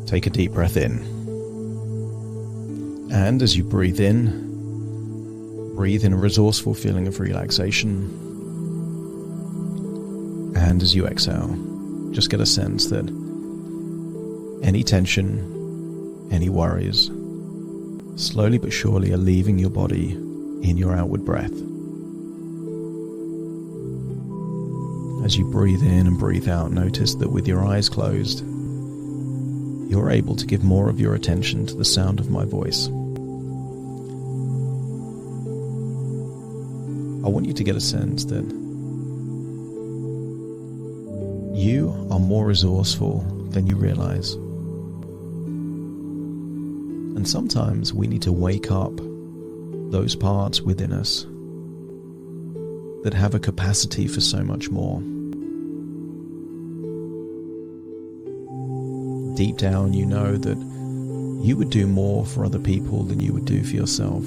Take a deep breath in. And as you breathe in a resourceful feeling of relaxation. And as you exhale, just get a sense that any tension, any worries, slowly but surely are leaving your body in your outward breath. As you breathe in and breathe out, notice that with your eyes closed, you're able to give more of your attention to the sound of my voice. I want you to get a sense that you are more resourceful than you realize. And sometimes we need to wake up those parts within us that have a capacity for so much more. Deep down, you know that you would do more for other people than you would do for yourself.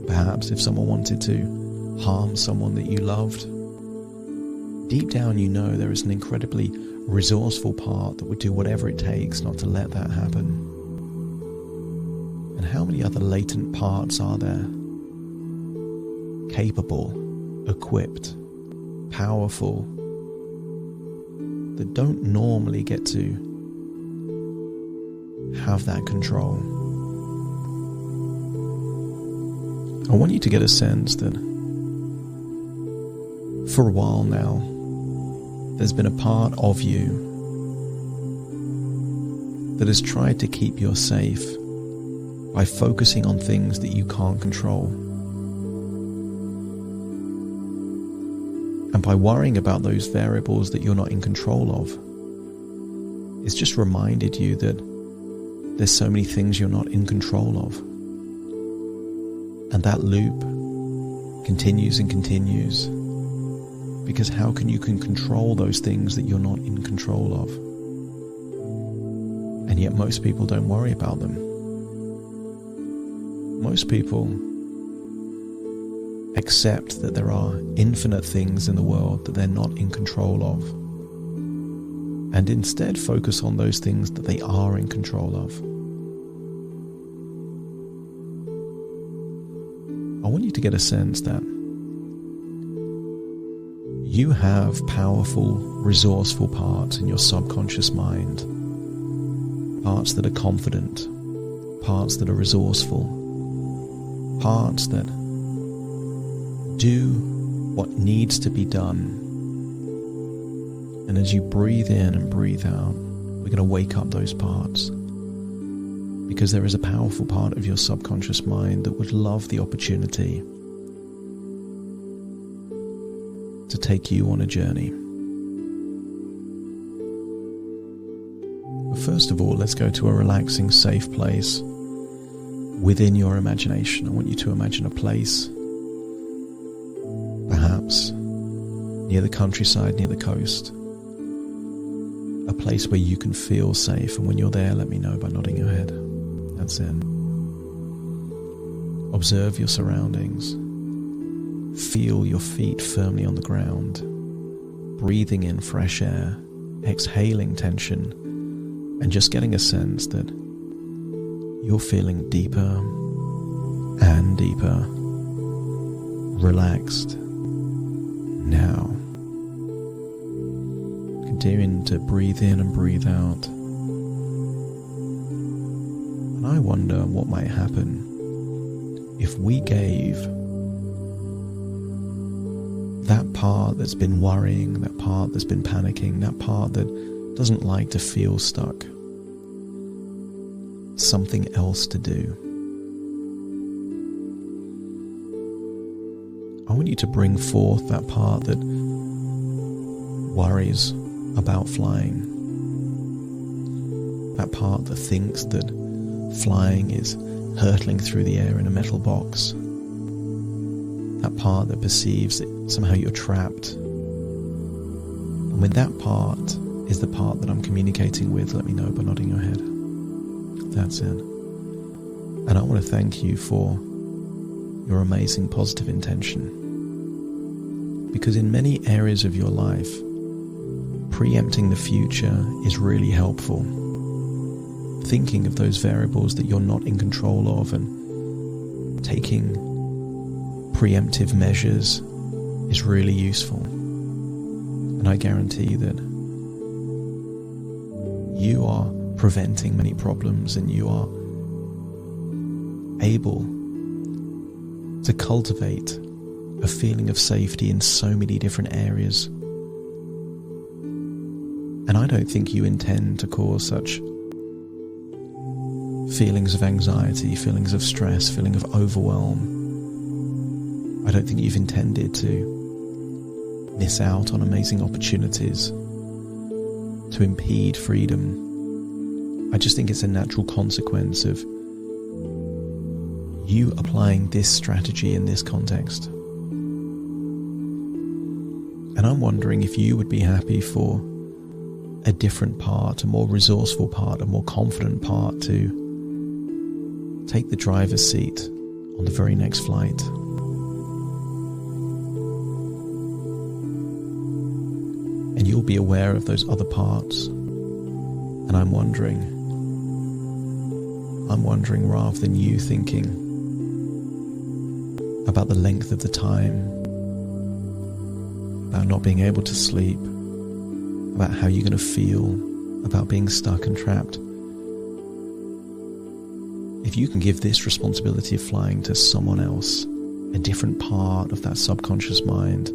Perhaps if someone wanted to harm someone that you loved, deep down you know there is an incredibly resourceful part that would do whatever it takes not to let that happen. And how many other latent parts are there? Capable, equipped, powerful, that don't normally get to have that control. I want you to get a sense that for a while now, there's been a part of you that has tried to keep you safe by focusing on things that you can't control. And by worrying about those variables that you're not in control of, it's just reminded you that there's so many things you're not in control of. And that loop continues and continues, because how can you control those things that you're not in control of? And yet most people don't worry about them. Most people accept that there are infinite things in the world that they're not in control of, and instead focus on those things that they are in control of. I want you to get a sense that you have powerful, resourceful parts in your subconscious mind, parts that are confident, parts that are resourceful, parts that do what needs to be done. And as you breathe in and breathe out, we're going to wake up those parts, because there is a powerful part of your subconscious mind that would love the opportunity to take you on a journey. But first of all, let's go to a relaxing, safe place within your imagination. I want you to imagine a place, perhaps near the countryside, near the coast, a place where you can feel safe. And when you're there, let me know by nodding your head. That's it. Observe your surroundings. Feel your feet firmly on the ground. Breathing in fresh air, exhaling tension, and just getting a sense that you're feeling deeper and deeper, relaxed now. Continuing to breathe in and breathe out. And I wonder what might happen if we gave that part that's been worrying, that part that's been panicking, that part that doesn't like to feel stuck, something else to do. I want you to bring forth that part that worries about flying, that part that thinks that flying is hurtling through the air in a metal box, that part that perceives that somehow you're trapped. And when that part is the part that I'm communicating with, let me know by nodding your head. That's it. And I want to thank you for your amazing positive intention, because in many areas of your life preempting the future is really helpful. Thinking of those variables that you're not in control of and taking preemptive measures is really useful. And I guarantee that you are preventing many problems and you are able to cultivate a feeling of safety in so many different areas. And I don't think you intend to cause such feelings of anxiety, feelings of stress, feeling of overwhelm. I don't think you've intended to miss out on amazing opportunities, to impede freedom. I just think it's a natural consequence of you applying this strategy in this context. And I'm wondering if you would be happy for a different part, a more resourceful part, a more confident part to take the driver's seat on the very next flight. And you'll be aware of those other parts. And I'm wondering rather than you thinking about the length of the time, about not being able to sleep, about how you're going to feel, about being stuck and trapped. If you can give this responsibility of flying to someone else, a different part of that subconscious mind,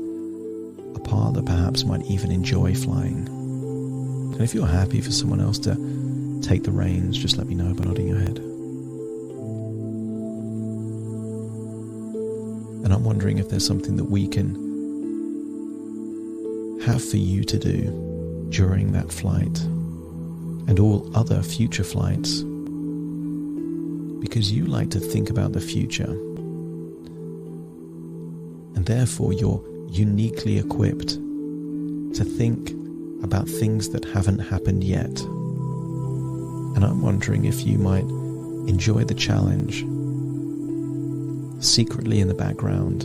a part that perhaps might even enjoy flying. And if you're happy for someone else to take the reins, just let me know by nodding your head. And I'm wondering if there's something that we can have for you to do during that flight and all other future flights, because you like to think about the future, and therefore you're uniquely equipped to think about things that haven't happened yet. And I'm wondering if you might enjoy the challenge secretly in the background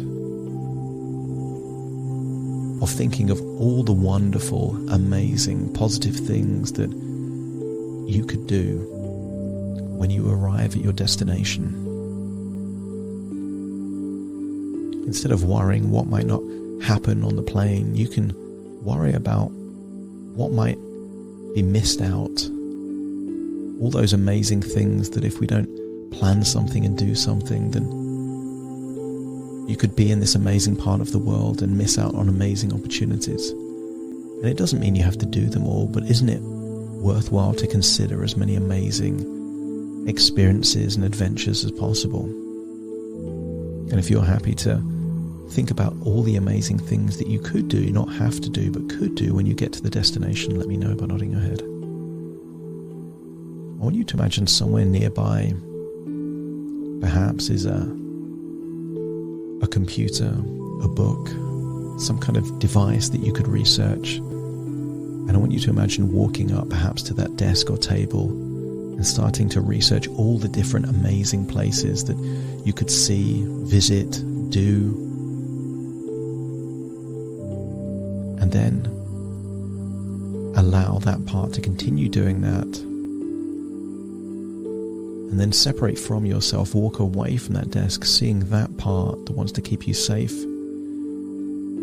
of thinking of all the wonderful, amazing, positive things that you could do when you arrive at your destination. Instead of worrying what might not happen on the plane, you can worry about what might be missed out. All those amazing things that if we don't plan something and do something, then you could be in this amazing part of the world and miss out on amazing opportunities. And it doesn't mean you have to do them all, but isn't it worthwhile to consider as many amazing experiences and adventures as possible? And if you're happy to think about all the amazing things that you could do, not have to do, but could do when you get to the destination, let me know by nodding your head. I want you to imagine somewhere nearby, perhaps is a computer, a book, some kind of device that you could research. And I want you to imagine walking up perhaps to that desk or table and starting to research all the different amazing places that you could see, visit, do. And then allow that part to continue doing that. And then separate from yourself, walk away from that desk, seeing that part that wants to keep you safe,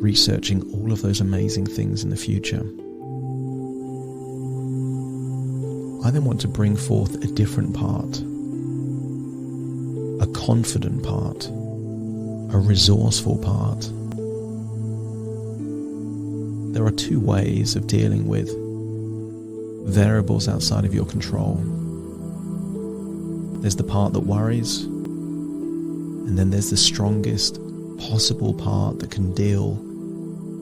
researching all of those amazing things in the future. I then want to bring forth a different part, a confident part, a resourceful part. There are two ways of dealing with variables outside of your control. There's the part that worries, and then there's the strongest possible part that can deal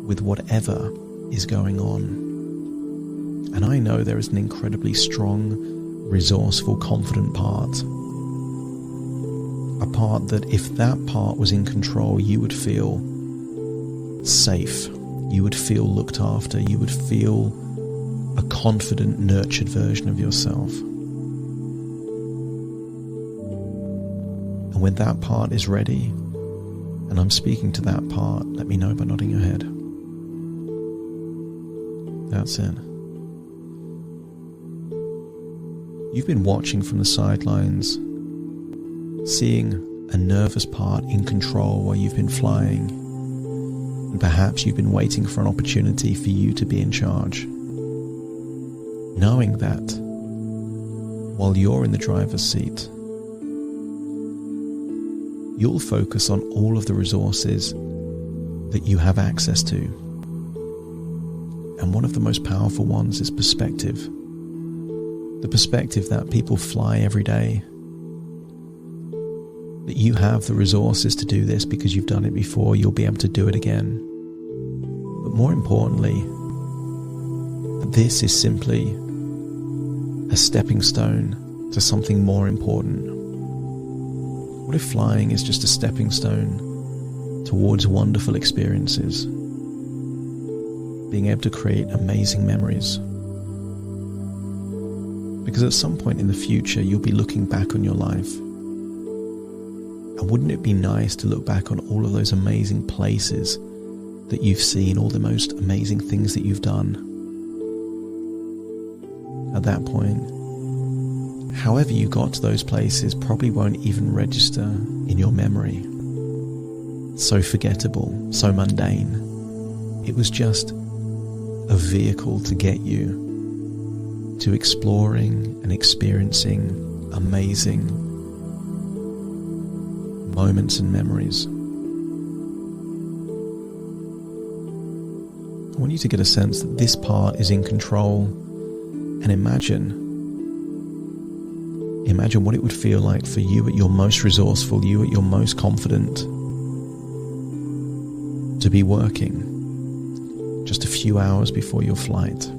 with whatever is going on. And I know there is an incredibly strong, resourceful, confident part. A part that if that part was in control, you would feel safe. You would feel looked after. You would feel a confident, nurtured version of yourself. And when that part is ready, and I'm speaking to that part, let me know by nodding your head. That's it. You've been watching from the sidelines, seeing a nervous part in control while you've been flying, and perhaps you've been waiting for an opportunity for you to be in charge. Knowing that, while you're in the driver's seat, you'll focus on all of the resources that you have access to. And one of the most powerful ones is perspective. The perspective that people fly every day. That you have the resources to do this because you've done it before, you'll be able to do it again. But more importantly, this is simply a stepping stone to something more important. What if flying is just a stepping stone towards wonderful experiences? Being able to create amazing memories. Because at some point in the future, you'll be looking back on your life. And wouldn't it be nice to look back on all of those amazing places that you've seen, all the most amazing things that you've done? At that point, however you got to those places probably won't even register in your memory. So forgettable, so mundane. It was just a vehicle to get you to exploring and experiencing amazing moments and memories. I want you to get a sense that this part is in control, and imagine what it would feel like for you at your most resourceful, you at your most confident, to be working just a few hours before your flight.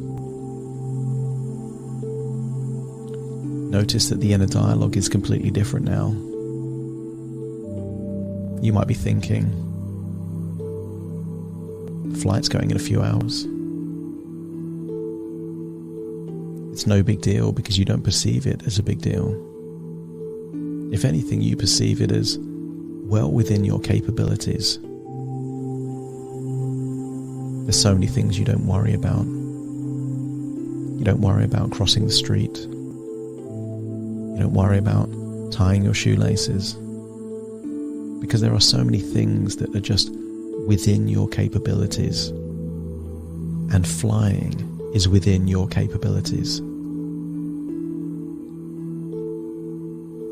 Notice that the inner dialogue is completely different now. You might be thinking, the flight's going in a few hours. It's no big deal because you don't perceive it as a big deal. If anything, you perceive it as well within your capabilities. There's so many things you don't worry about. You don't worry about crossing the street. You don't worry about tying your shoelaces. Because there are so many things that are just within your capabilities. And flying is within your capabilities.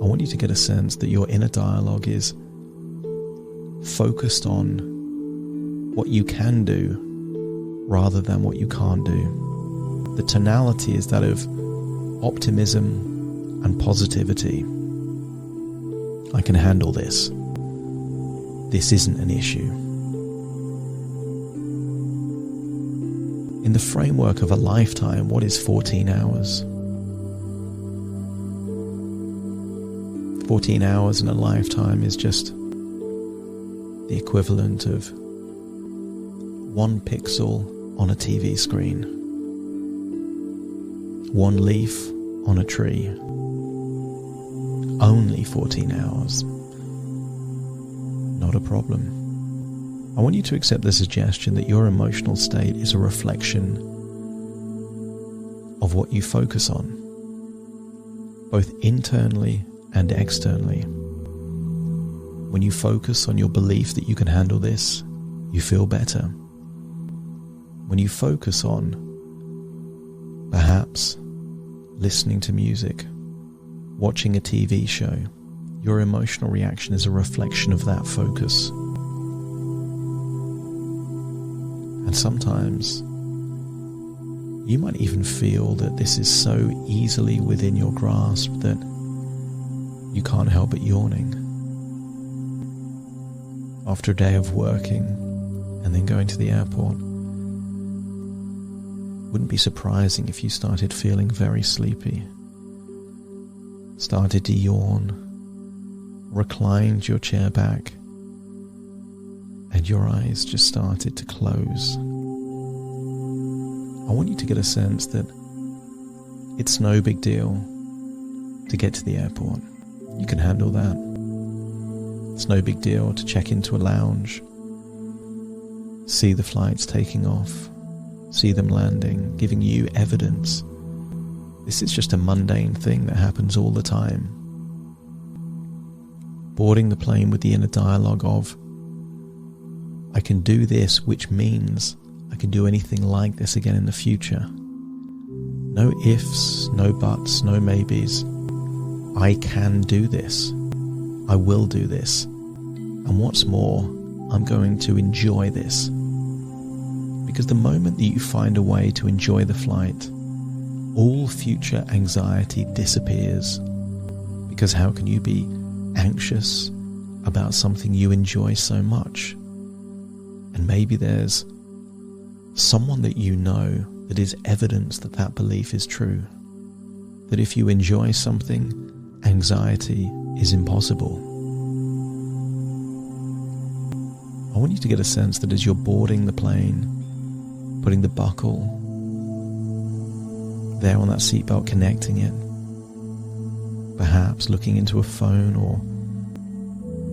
I want you to get a sense that your inner dialogue is focused on what you can do rather than what you can't do. The tonality is that of optimism and positivity. I can handle this. This isn't an issue. In the framework of a lifetime, what is 14 hours? 14 hours in a lifetime is just the equivalent of 1 pixel on a TV screen, 1 leaf on a tree. Only 14 hours. Not a problem. I want you to accept the suggestion that your emotional state is a reflection of what you focus on, both internally and externally. When you focus on your belief that you can handle this, you feel better. When you focus on, perhaps, listening to music, watching a TV show, your emotional reaction is a reflection of that focus. And sometimes you might even feel that this is so easily within your grasp that you can't help but yawning. After a day of working and then going to the airport, wouldn't be surprising if you started feeling very sleepy, started to yawn, reclined your chair back, and your eyes just started to close. I want you to get a sense that it's no big deal to get to the airport. You can handle that. It's no big deal to check into a lounge, see the flights taking off, see them landing, giving you evidence. This is just a mundane thing that happens all the time. Boarding the plane with the inner dialogue of, I can do this, which means I can do anything like this again in the future. No ifs, no buts, no maybes. I can do this. I will do this. And what's more, I'm going to enjoy this. Because the moment that you find a way to enjoy the flight, all future anxiety disappears. Because how can you be anxious about something you enjoy so much? And maybe there's someone that you know that is evidence that that belief is true. That if you enjoy something, anxiety is impossible. I want you to get a sense that as you're boarding the plane, putting the buckle there on that seatbelt, connecting it, perhaps looking into a phone or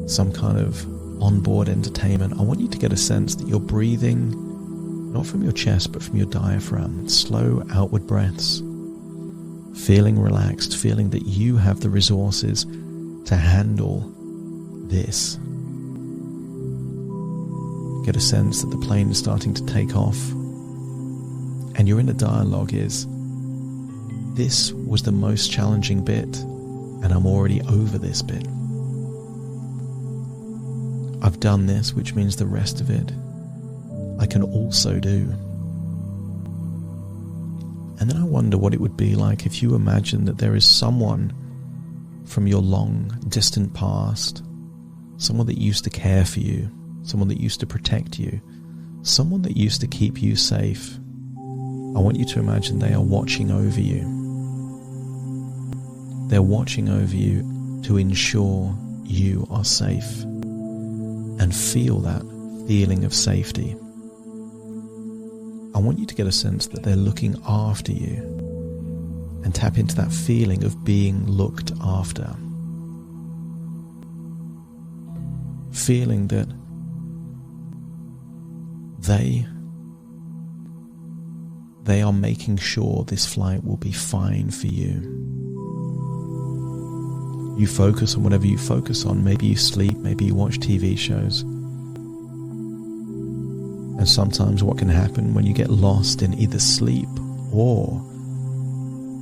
some kind of onboard entertainment, I want you to get a sense that you're breathing not from your chest but from your diaphragm, slow outward breaths, feeling relaxed, feeling that you have the resources to handle this. Get a sense that the plane is starting to take off, and your inner dialogue is, this was the most challenging bit, and I'm already over this bit. I've done this, which means the rest of it I can also do. And then I wonder what it would be like if you imagine that there is someone from your long, distant past, someone that used to care for you, someone that used to protect you, someone that used to keep you safe. I want you to imagine they are watching over you. They're watching over you to ensure you are safe, and feel that feeling of safety. I want you to get a sense that they're looking after you and tap into that feeling of being looked after. Feeling that they are making sure this flight will be fine for you. You focus on whatever you focus on. Maybe you sleep, maybe you watch TV shows. And sometimes what can happen when you get lost in either sleep or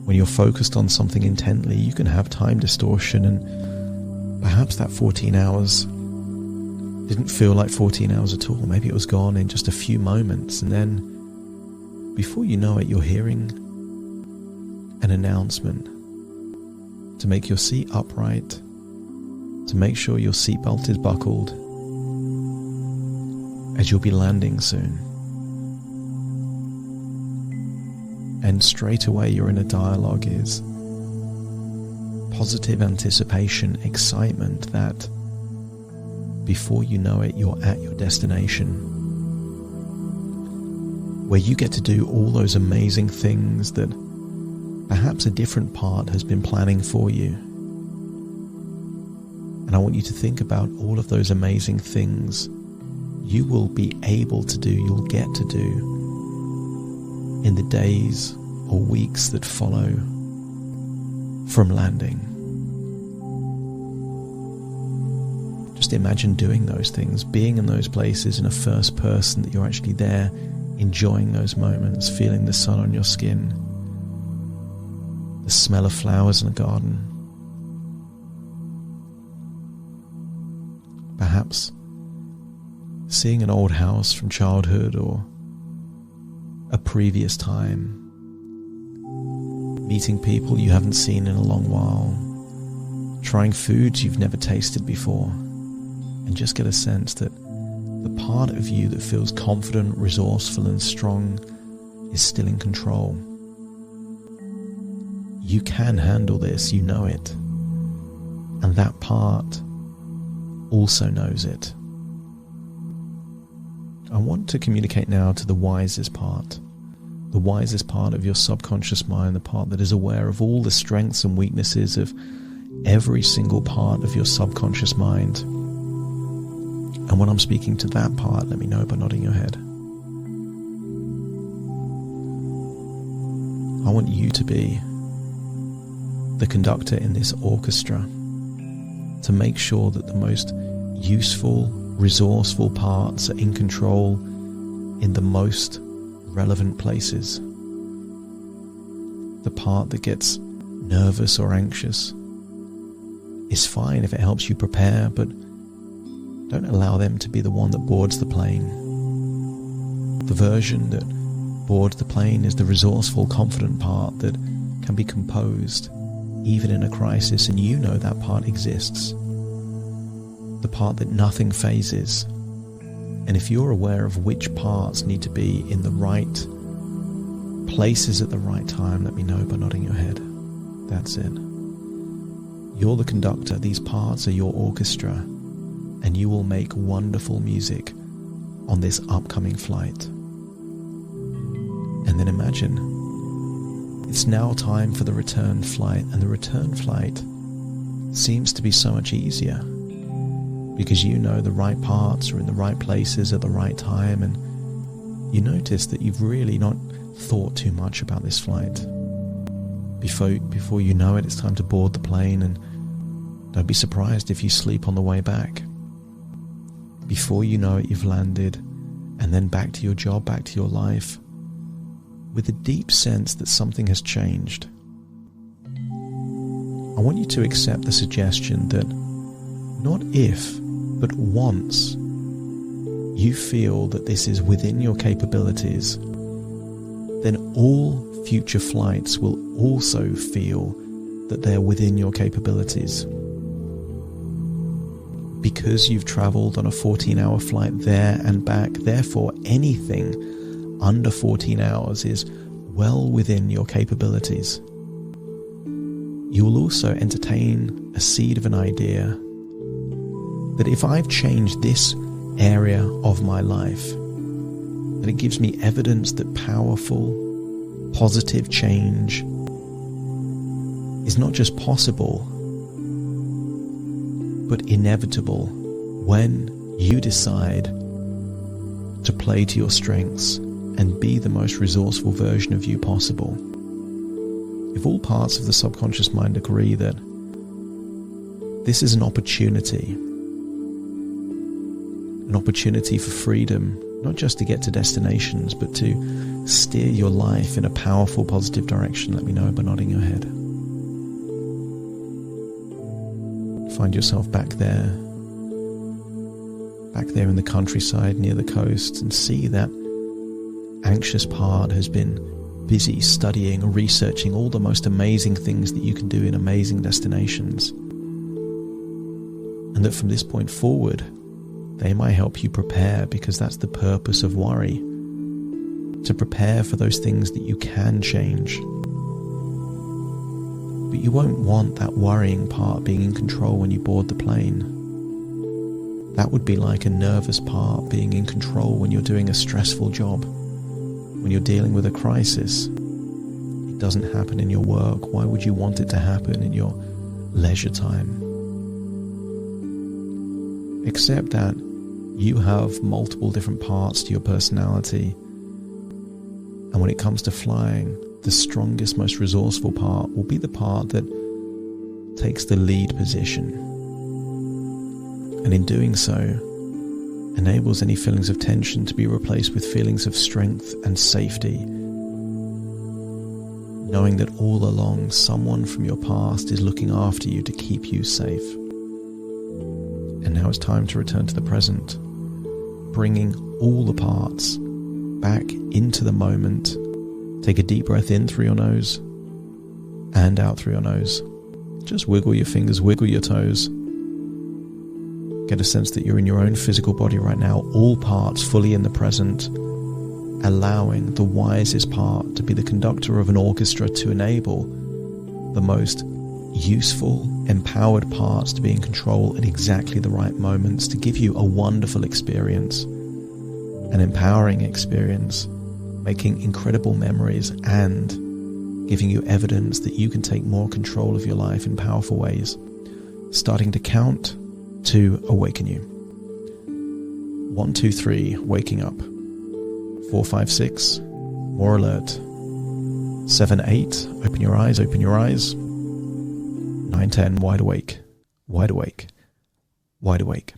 when you're focused on something intently, you can have time distortion, and perhaps that 14 hours didn't feel like 14 hours at all. Maybe it was gone in just a few moments, and then before you know it, you're hearing an announcement to make your seat upright, to make sure your seatbelt is buckled, as you'll be landing soon. And straight away your inner dialogue is positive anticipation, excitement that before you know it, you're at your destination, where you get to do all those amazing things that perhaps a different part has been planning for you. And I want you to think about all of those amazing things you will be able to do, you'll get to do in the days or weeks that follow from landing. Just imagine doing those things, being in those places in a first person, that you're actually there, enjoying those moments, feeling the sun on your skin, the smell of flowers in a garden. Perhaps seeing an old house from childhood or a previous time, meeting people you haven't seen in a long while, trying foods you've never tasted before, and just get a sense that the part of you that feels confident, resourceful and strong is still in control. You can handle this, you know it, and that part also knows it. I want to communicate now to the wisest part of your subconscious mind, the part that is aware of all the strengths and weaknesses of every single part of your subconscious mind. And when I'm speaking to that part, let me know by nodding your head. I want you to be the conductor in this orchestra, to make sure that the most useful, resourceful parts are in control in the most relevant places. The part that gets nervous or anxious is fine if it helps you prepare, but don't allow them to be the one that boards the plane. The version that boards the plane is the resourceful, confident part that can be composed even in a crisis, and you know that part exists. The part that nothing phases. And if you're aware of which parts need to be in the right places at the right time, let me know by nodding your head. That's it. You're the conductor. These parts are your orchestra, and you will make wonderful music on this upcoming flight. And then imagine it's now time for the return flight, and the return flight seems to be so much easier because you know the right parts are in the right places at the right time, and you notice that you've really not thought too much about this flight. Before you know it, it's time to board the plane, and don't be surprised if you sleep on the way back. Before you know it, you've landed, and then back to your job, back to your life, with a deep sense that something has changed. I want you to accept the suggestion that not if, but once you feel that this is within your capabilities, then all future flights will also feel that they're within your capabilities. Because you've traveled on a 14-hour flight there and back, therefore anything under 14 hours is well within your capabilities. You will also entertain a seed of an idea that if I've changed this area of my life, that it gives me evidence that powerful, positive change is not just possible, but inevitable when you decide to play to your strengths and be the most resourceful version of you possible. If all parts of the subconscious mind agree that this is an opportunity for freedom, not just to get to destinations, but to steer your life in a powerful, positive direction, let me know by nodding your head. Find yourself back there in the countryside near the coast, and see that anxious part has been busy studying or researching all the most amazing things that you can do in amazing destinations. And that from this point forward, they might help you prepare, because that's the purpose of worry, to prepare for those things that you can change. But you won't want that worrying part being in control when you board the plane. That would be like a nervous part being in control when you're doing a stressful job, when you're dealing with a crisis. It doesn't happen in your work. Why would you want it to happen in your leisure time? Accept that you have multiple different parts to your personality, and when it comes to flying, the strongest, most resourceful part will be the part that takes the lead position, and in doing so enables any feelings of tension to be replaced with feelings of strength and safety, knowing that all along someone from your past is looking after you to keep you safe. And now it's time to return to the present, bringing all the parts back into the moment. Take a deep breath in through your nose and out through your nose. Just wiggle your fingers, wiggle your toes. Get a sense that you're in your own physical body right now, all parts fully in the present, allowing the wisest part to be the conductor of an orchestra to enable the most useful, empowered parts to be in control at exactly the right moments, to give you a wonderful experience, an empowering experience, making incredible memories, and giving you evidence that you can take more control of your life in powerful ways. Starting to count to awaken you. 1, 2, 3, waking up. 4, 5, 6, more alert. 7, 8, open your eyes, open your eyes. 9, 10, wide awake, wide awake, wide awake.